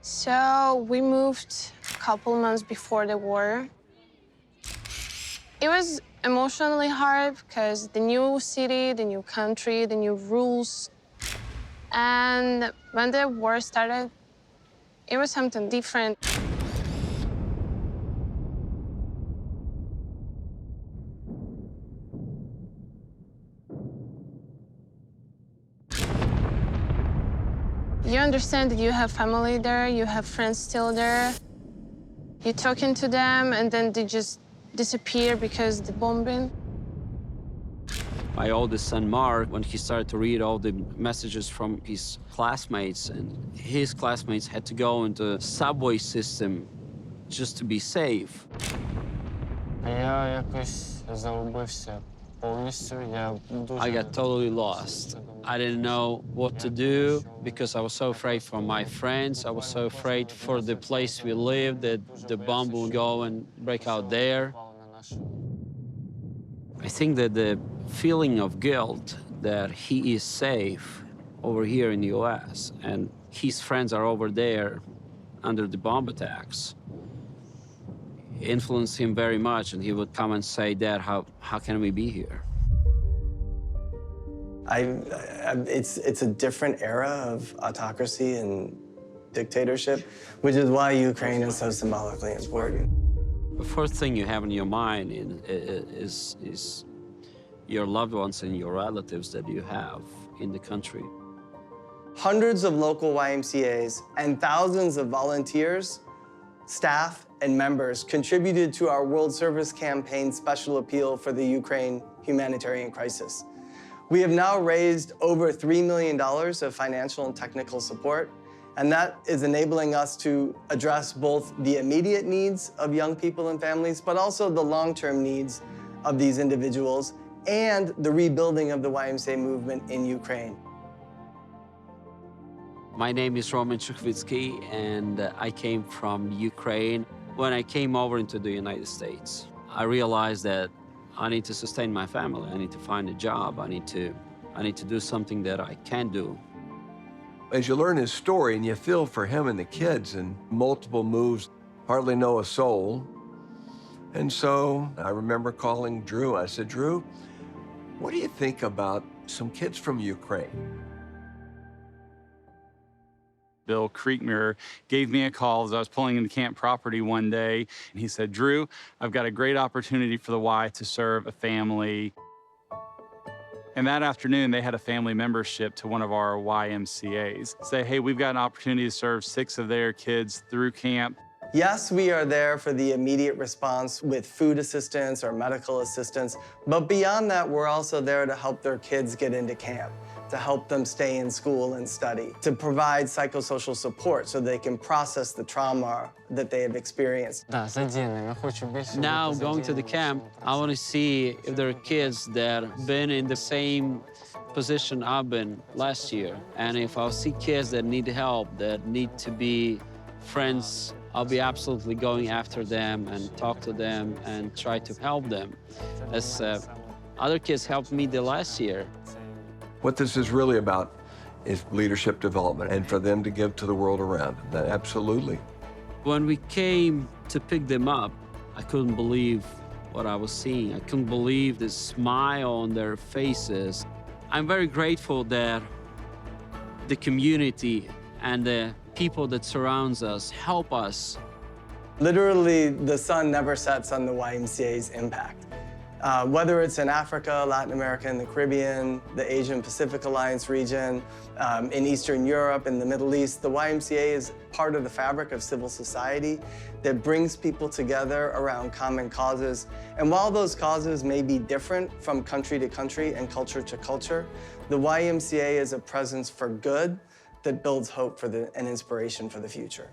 So we moved a couple months before the war. It was emotionally hard because the new city, the new country, the new rules. And when the war started, it was something different. You understand that you have family there, you have friends still there. You're talking to them, and then they just disappear because of the bombing. My oldest son, Mark, when he started to read all the messages from his classmates, and his classmates had to go into the subway system just to be safe. I got totally lost. I didn't know what to do because I was so afraid for my friends. I was so afraid for the place we lived that the bomb would go and break out there. I think that the feeling of guilt that he is safe over here in the US and his friends are over there under the bomb attacks influenced him very much, and he would come and say, Dad, how can we be here? It's a different era of autocracy and dictatorship, which is why Ukraine is so symbolically important. The first thing you have in your mind is your loved ones and your relatives that you have in the country. Hundreds of local YMCAs and thousands of volunteers, staff, and members contributed to our World Service Campaign's special appeal for the Ukraine humanitarian crisis. We have now raised over $3 million of financial and technical support, and that is enabling us to address both the immediate needs of young people and families, but also the long-term needs of these individuals and the rebuilding of the YMCA movement in Ukraine. My name is Roman Chukhvitsky, and I came from Ukraine. When I came over into the United States, I realized that I need to sustain my family. I need to find a job. I need to do something that I can do. As you learn his story and you feel for him and the kids, and multiple moves, hardly know a soul. And so I remember calling Drew. I said, Drew, what do you think about some kids from Ukraine? Bill Creekmuir gave me a call as I was pulling into camp property one day, and he said, Drew, I've got a great opportunity for the Y to serve a family. And that afternoon, they had a family membership to one of our YMCAs. Say, hey, we've got an opportunity to serve 6 of their kids through camp. Yes, we are there for the immediate response with food assistance or medical assistance, but beyond that, we're also there to help their kids get into camp, to help them stay in school and study, to provide psychosocial support so they can process the trauma that they have experienced. Now, going to the camp, I want to see if there are kids that have been in the same position I've been last year. And if I see kids that need help, that need to be friends, I'll be absolutely going after them and talk to them and try to help them, as other kids helped me the last year. What this is really about is leadership development and for them to give to the world around them. Absolutely. When we came to pick them up, I couldn't believe what I was seeing. I couldn't believe the smile on their faces. I'm very grateful that the community and the people that surrounds us help us. Literally, the sun never sets on the YMCA's impact. Whether it's in Africa, Latin America, and the Caribbean, the Asian Pacific Alliance region, in Eastern Europe, in the Middle East, the YMCA is part of the fabric of civil society that brings people together around common causes. And while those causes may be different from country to country and culture to culture, the YMCA is a presence for good that builds hope for and inspiration for the future.